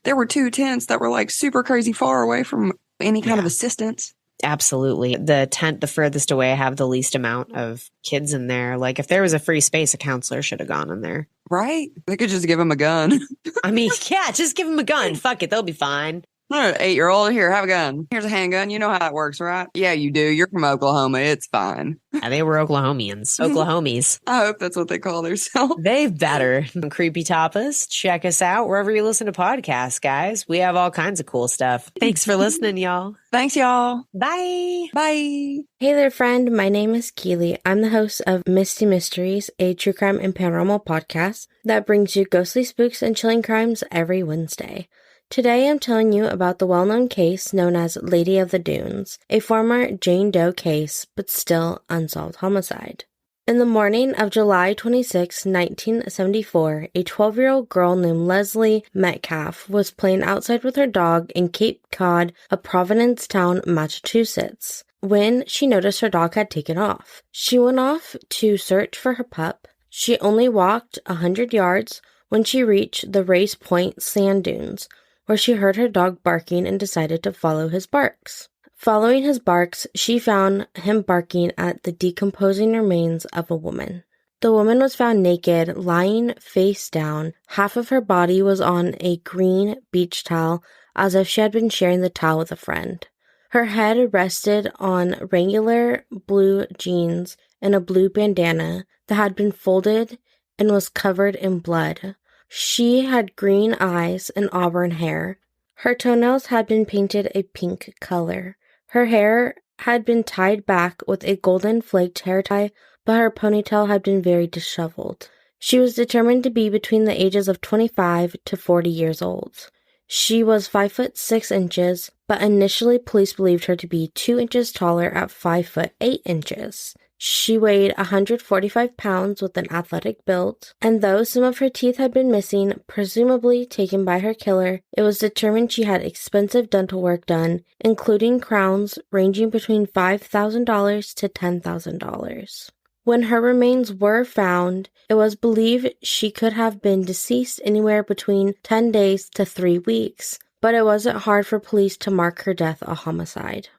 there were 2 tents that were like super crazy far away from any kind of assistance. Absolutely. The tent the furthest away have the least amount of kids in there. Like, if there was a free space, a counselor should have gone in there. Right? They could just give them a gun. I mean, yeah, just give them a gun. Fuck it. They'll be fine. I'm an 8-year-old. Here, have a gun. Here's a handgun. You know how that works, right? Yeah, you do. You're from Oklahoma. It's fine. They were Oklahomians. Oklahomies. I hope that's what they call themselves. They better. Creepy Tapas. Check us out wherever you listen to podcasts, guys. We have all kinds of cool stuff. Thanks for listening, y'all. Thanks, y'all. Bye. Bye. Hey there, friend. My name is Keely. I'm the host of Misty Mysteries, a true crime and paranormal podcast that brings you ghostly spooks and chilling crimes every Wednesday. Today I'm telling you about the well-known case known as Lady of the Dunes, a former Jane Doe case, but still unsolved homicide. In the morning of July 26, 1974, a 12-year-old girl named Leslie Metcalf was playing outside with her dog in Cape Cod, a Provincetown, Massachusetts, when she noticed her dog had taken off. She went off to search for her pup. She only walked 100 yards when she reached the Race Point sand dunes, where she heard her dog barking and decided to follow his barks. Following his barks, she found him barking at the decomposing remains of a woman. The woman was found naked, lying face down. Half of her body was on a green beach towel, as if she had been sharing the towel with a friend. Her head rested on regular blue jeans and a blue bandana that had been folded and was covered in blood. She had green eyes and auburn hair. Her toenails had been painted a pink color. Her hair had been tied back with a golden flaked hair tie, but her ponytail had been very disheveled. She was determined to be between the ages of 25 to 40 years old. She was 5 foot 6 inches, but initially police believed her to be 2 inches taller at 5 foot 8 inches. She weighed 145 pounds with an athletic build, and though some of her teeth had been missing, presumably taken by her killer, it was determined she had expensive dental work done, including crowns ranging between $5,000 to $10,000. When her remains were found, it was believed she could have been deceased anywhere between 10 days to 3 weeks, but it wasn't hard for police to mark her death a homicide.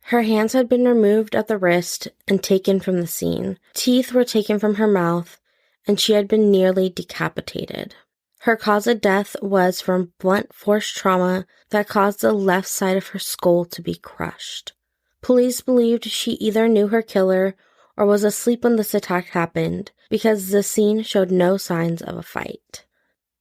Her hands had been removed at the wrist and taken from the scene. Teeth were taken from her mouth, and she had been nearly decapitated. Her cause of death was from blunt force trauma that caused the left side of her skull to be crushed. Police believed she either knew her killer or was asleep when this attack happened, because the scene showed no signs of a fight.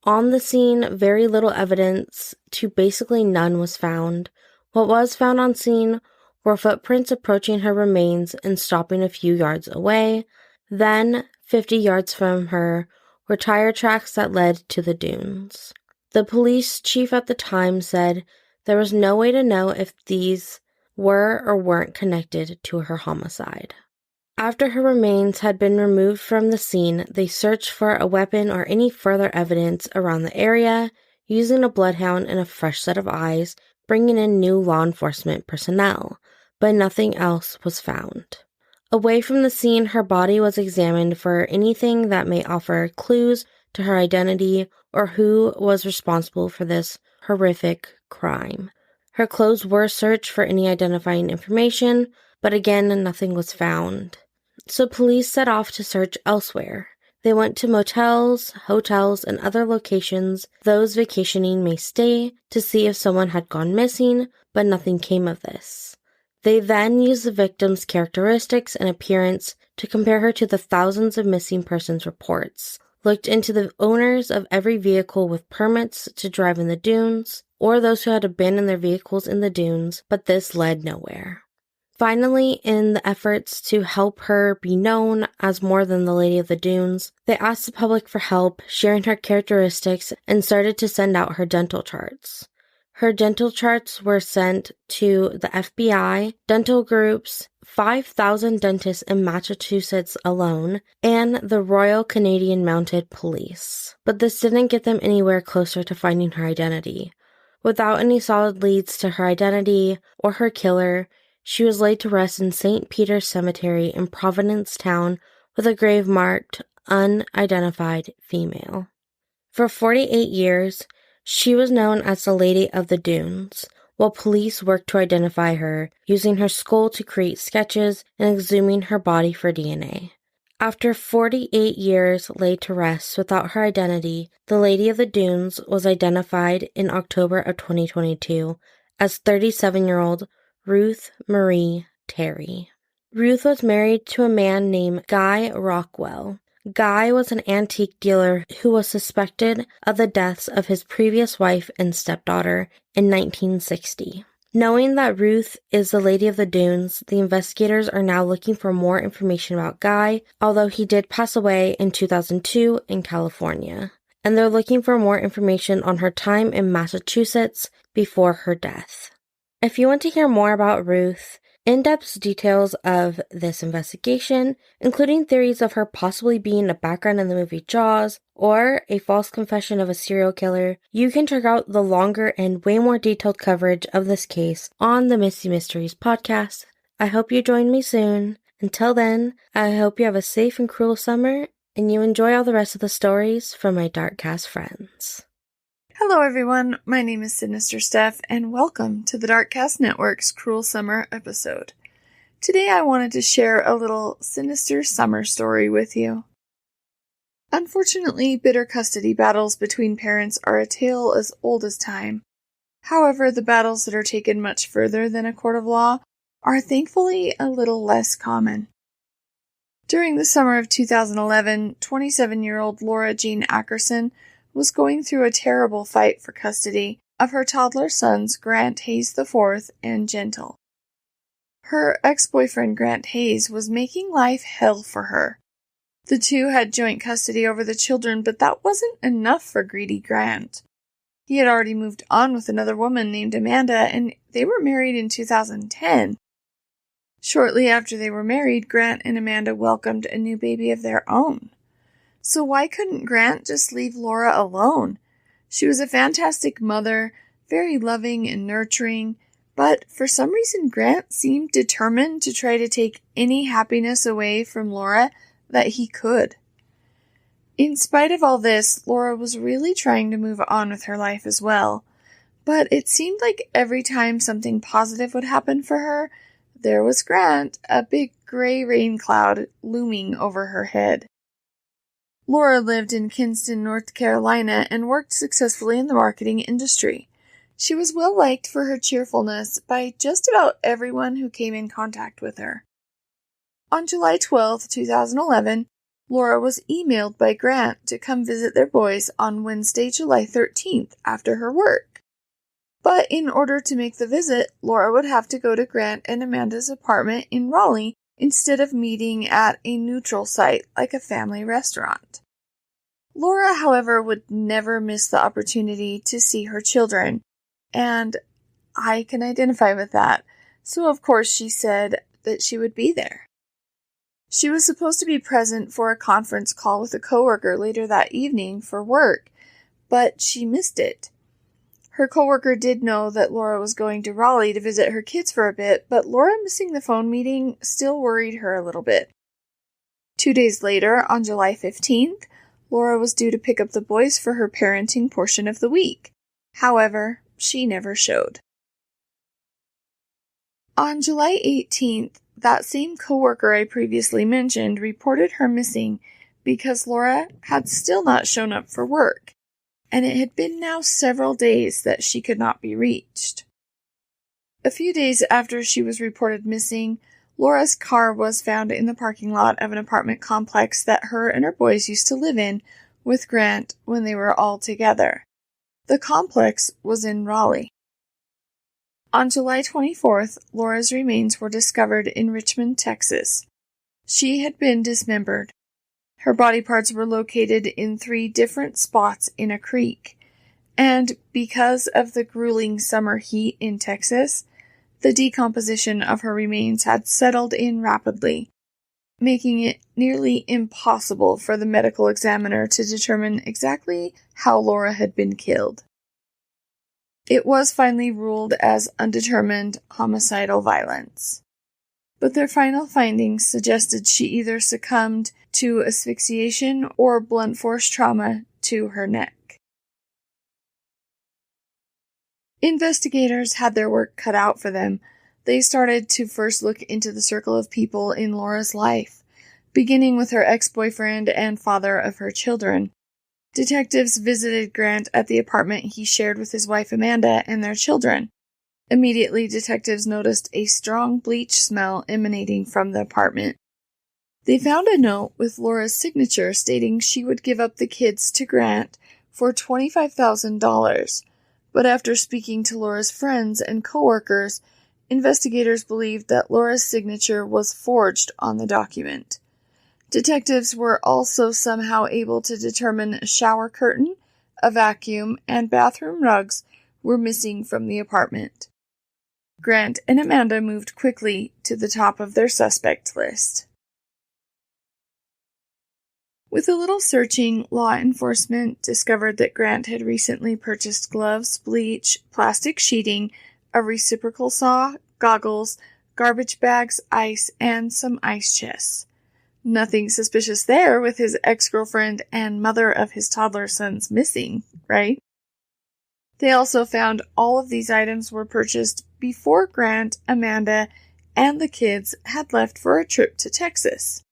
On the scene, very little evidence to basically none was found. What was found on scene were footprints approaching her remains and stopping a few yards away. Then, 50 yards from her, were tire tracks that led to the dunes. The police chief at the time said there was no way to know if these were or weren't connected to her homicide. After her remains had been removed from the scene, they searched for a weapon or any further evidence around the area, using a bloodhound and a fresh set of eyes, bringing in new law enforcement personnel, but nothing else was found. Away from the scene, her body was examined for anything that may offer clues to her identity or who was responsible for this horrific crime. Her clothes were searched for any identifying information, but again, nothing was found. So police set off to search elsewhere. They went to motels, hotels, and other locations those vacationing may stay to see if someone had gone missing, but nothing came of this. They then used the victim's characteristics and appearance to compare her to the thousands of missing persons reports, looked into the owners of every vehicle with permits to drive in the dunes, or those who had abandoned their vehicles in the dunes, but this led nowhere. Finally, in the efforts to help her be known as more than the Lady of the Dunes, they asked the public for help, sharing her characteristics, and started to send out her dental charts. Her dental charts were sent to the FBI, dental groups, 5,000 dentists in Massachusetts alone, and the Royal Canadian Mounted Police. But this didn't get them anywhere closer to finding her identity. Without any solid leads to her identity or her killer, she was laid to rest in St. Peter's Cemetery in Provincetown with a grave marked Unidentified Female. For 48 years, she was known as the Lady of the Dunes, while police worked to identify her, using her skull to create sketches and exhuming her body for DNA. After 48 years laid to rest without her identity, the Lady of the Dunes was identified in October of 2022 as 37-year-old Ruth Marie Terry. Ruth was married to a man named Guy Rockwell. Guy was an antique dealer who was suspected of the deaths of his previous wife and stepdaughter in 1960. Knowing that Ruth is the Lady of the Dunes, the investigators are now looking for more information about Guy, although he did pass away in 2002 in California. And they're looking for more information on her time in Massachusetts before her death. If you want to hear more about Ruth, in-depth details of this investigation, including theories of her possibly being a background in the movie Jaws, or a false confession of a serial killer, you can check out the longer and way more detailed coverage of this case on the Misty Mysteries podcast. I hope you join me soon. Until then, I hope you have a safe and cruel summer, and you enjoy all the rest of the stories from my Darkcast friends. Hello everyone, my name is Sinister Steph, and welcome to the Darkcast Network's Cruel Summer episode. Today I wanted to share a little sinister summer story with you. Unfortunately, bitter custody battles between parents are a tale as old as time. However, the battles that are taken much further than a court of law are thankfully a little less common. During the summer of 2011, 27-year-old Laura Jean Ackerson was going through a terrible fight for custody of her toddler sons Grant Hayes IV and Gentle. Her ex-boyfriend Grant Hayes was making life hell for her. The two had joint custody over the children, but that wasn't enough for greedy Grant. He had already moved on with another woman named Amanda, and they were married in 2010. Shortly after they were married, Grant and Amanda welcomed a new baby of their own. So why couldn't Grant just leave Laura alone? She was a fantastic mother, very loving and nurturing, but for some reason Grant seemed determined to try to take any happiness away from Laura that he could. In spite of all this, Laura was really trying to move on with her life as well, but it seemed like every time something positive would happen for her, there was Grant, a big gray rain cloud looming over her head. Laura lived in Kinston, North Carolina, and worked successfully in the marketing industry. She was well liked for her cheerfulness by just about everyone who came in contact with her. On July 12, 2011, Laura was emailed by Grant to come visit their boys on Wednesday, July 13th after her work. But in order to make the visit, Laura would have to go to Grant and Amanda's apartment in Raleigh instead of meeting at a neutral site like a family restaurant. Laura, however, would never miss the opportunity to see her children, and I can identify with that, so of course she said that she would be there. She was supposed to be present for a conference call with a coworker later that evening for work, but she missed it. Her coworker did know that Laura was going to Raleigh to visit her kids for a bit, but Laura missing the phone meeting still worried her a little bit. 2 days later, on July 15th, Laura was due to pick up the boys for her parenting portion of the week. However, she never showed. On July 18th, that same coworker I previously mentioned reported her missing because Laura had still not shown up for work, and it had been now several days that she could not be reached. A few days after she was reported missing, Laura's car was found in the parking lot of an apartment complex that her and her boys used to live in with Grant when they were all together. The complex was in Raleigh. On July 24th, Laura's remains were discovered in Richmond, Texas. She had been dismembered. Her body parts were located in 3 different spots in a creek, and because of the grueling summer heat in Texas, the decomposition of her remains had settled in rapidly, making it nearly impossible for the medical examiner to determine exactly how Laura had been killed. It was finally ruled as undetermined homicidal violence, but their final findings suggested she either succumbed to asphyxiation or blunt force trauma to her neck. Investigators had their work cut out for them. They started to first look into the circle of people in Laura's life, beginning with her ex-boyfriend and father of her children. Detectives visited Grant at the apartment he shared with his wife Amanda and their children. Immediately, detectives noticed a strong bleach smell emanating from the apartment. They found a note with Laura's signature stating she would give up the kids to Grant for $25,000, but after speaking to Laura's friends and coworkers, investigators believed that Laura's signature was forged on the document. Detectives were also somehow able to determine a shower curtain, a vacuum, and bathroom rugs were missing from the apartment. Grant and Amanda moved quickly to the top of their suspect list. With a little searching, law enforcement discovered that Grant had recently purchased gloves, bleach, plastic sheeting, a reciprocal saw, goggles, garbage bags, ice, and some ice chests. Nothing suspicious there with his ex-girlfriend and mother of his toddler sons missing, right? They also found all of these items were purchased before Grant, Amanda, and the kids had left for a trip to Texas.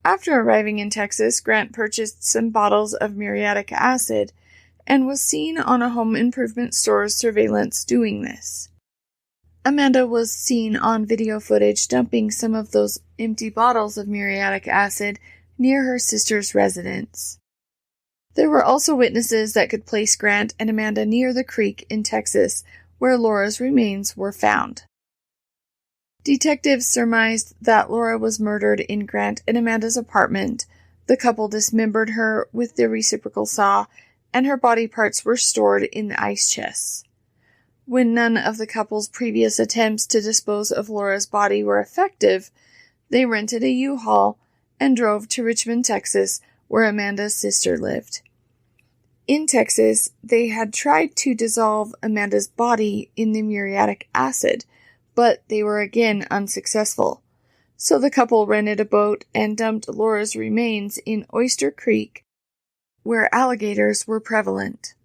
After arriving in Texas, Grant purchased some bottles of muriatic acid and was seen on a home improvement store's surveillance doing this. Amanda was seen on video footage dumping some of those empty bottles of muriatic acid near her sister's residence. There were also witnesses that could place Grant and Amanda near the creek in Texas where Laura's remains were found. Detectives surmised that Laura was murdered in Grant and Amanda's apartment. The couple dismembered her with the reciprocal saw, and her body parts were stored in the ice chests. When none of the couple's previous attempts to dispose of Laura's body were effective, they rented a U-Haul and drove to Richmond, Texas, where Amanda's sister lived. In Texas, they had tried to dissolve Amanda's body in the muriatic acid, but they were again unsuccessful. So the couple rented a boat and dumped Laura's remains in Oyster Creek, where alligators were prevalent.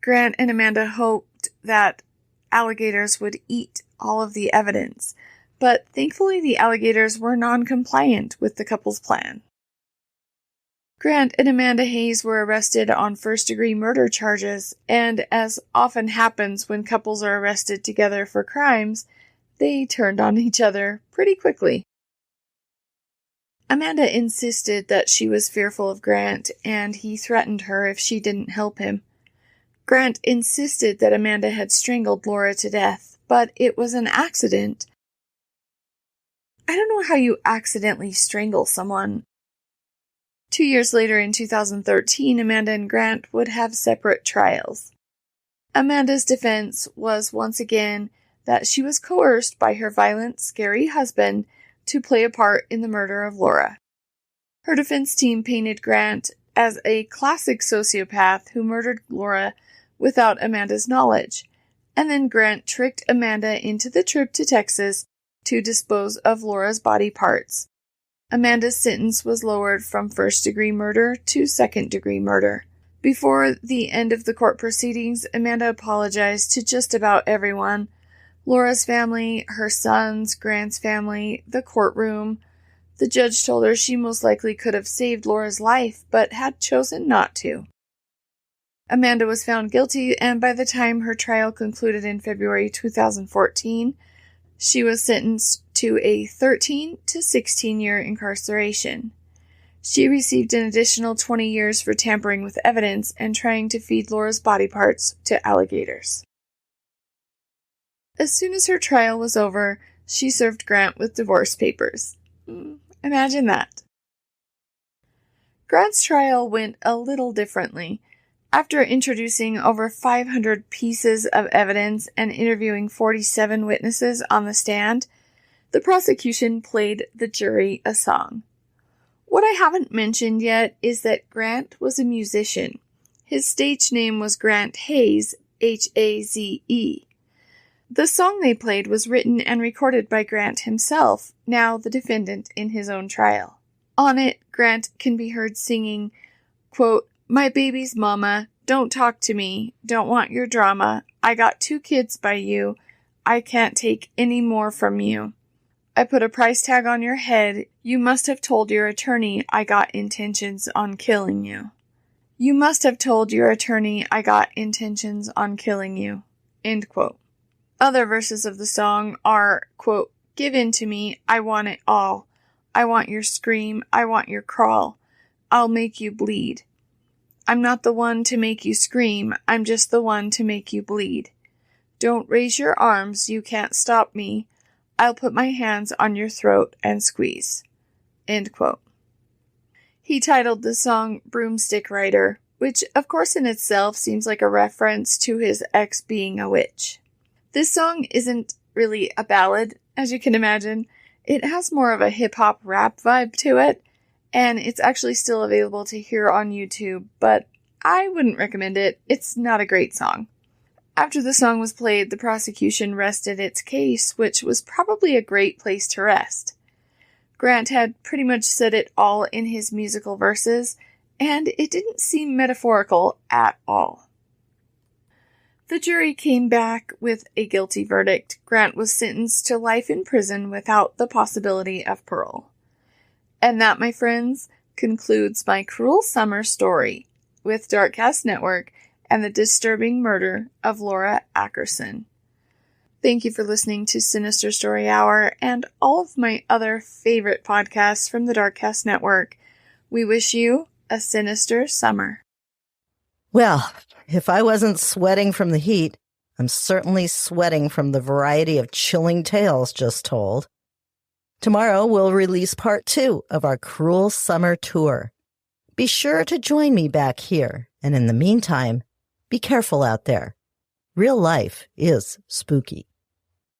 Grant and Amanda hoped that alligators would eat all of the evidence, but thankfully the alligators were non-compliant with the couple's plan. Grant and Amanda Hayes were arrested on first-degree murder charges, and as often happens when couples are arrested together for crimes, they turned on each other pretty quickly. Amanda insisted that she was fearful of Grant, and he threatened her if she didn't help him. Grant insisted that Amanda had strangled Laura to death, but it was an accident. I don't know how you accidentally strangle someone. 2 years later, in 2013, Amanda and Grant would have separate trials. Amanda's defense was once again that she was coerced by her violent, scary husband to play a part in the murder of Laura. Her defense team painted Grant as a classic sociopath who murdered Laura without Amanda's knowledge, and then Grant tricked Amanda into the trip to Texas to dispose of Laura's body parts. Amanda's sentence was lowered from first-degree murder to second-degree murder. Before the end of the court proceedings, Amanda apologized to just about everyone. Laura's family, her sons, Grant's family, the courtroom. The judge told her she most likely could have saved Laura's life, but had chosen not to. Amanda was found guilty, and by the time her trial concluded in February 2014, she was sentenced to a 13 to 16-year incarceration. She received an additional 20 years for tampering with evidence and trying to feed Laura's body parts to alligators. As soon as her trial was over, she served Grant with divorce papers. Imagine that. Grant's trial went a little differently. After introducing over 500 pieces of evidence and interviewing 47 witnesses on the stand, the prosecution played the jury a song. What I haven't mentioned yet is that Grant was a musician. His stage name was Grant Hayes, Haze. The song they played was written and recorded by Grant himself, now the defendant in his own trial. On it, Grant can be heard singing, quote, "My baby's mama, don't talk to me, don't want your drama, I got 2 kids by you, I can't take any more from you. I put a price tag on your head, you must have told your attorney I got intentions on killing you. You must have told your attorney I got intentions on killing you." End quote. Other verses of the song are, quote, "Give in to me, I want it all. I want your scream, I want your crawl. I'll make you bleed. I'm not the one to make you scream, I'm just the one to make you bleed. Don't raise your arms, you can't stop me. I'll put my hands on your throat and squeeze." End quote. He titled the song Broomstick Rider, which of course in itself seems like a reference to his ex being a witch. This song isn't really a ballad, as you can imagine. It has more of a hip-hop rap vibe to it, and it's actually still available to hear on YouTube, but I wouldn't recommend it. It's not a great song. After the song was played, the prosecution rested its case, which was probably a great place to rest. Grant had pretty much said it all in his musical verses, and it didn't seem metaphorical at all. The jury came back with a guilty verdict. Grant was sentenced to life in prison without the possibility of parole. And that, my friends, concludes my cruel summer story with Darkcast Network and the disturbing murder of Laura Ackerson. Thank you for listening to Sinister Story Hour and all of my other favorite podcasts from the Darkcast Network. We wish you a sinister summer. Well, if I wasn't sweating from the heat, I'm certainly sweating from the variety of chilling tales just told. Tomorrow we'll release part 2 of our Cruel Summer Tour. Be sure to join me back here, and in the meantime, be careful out there. Real life is spooky.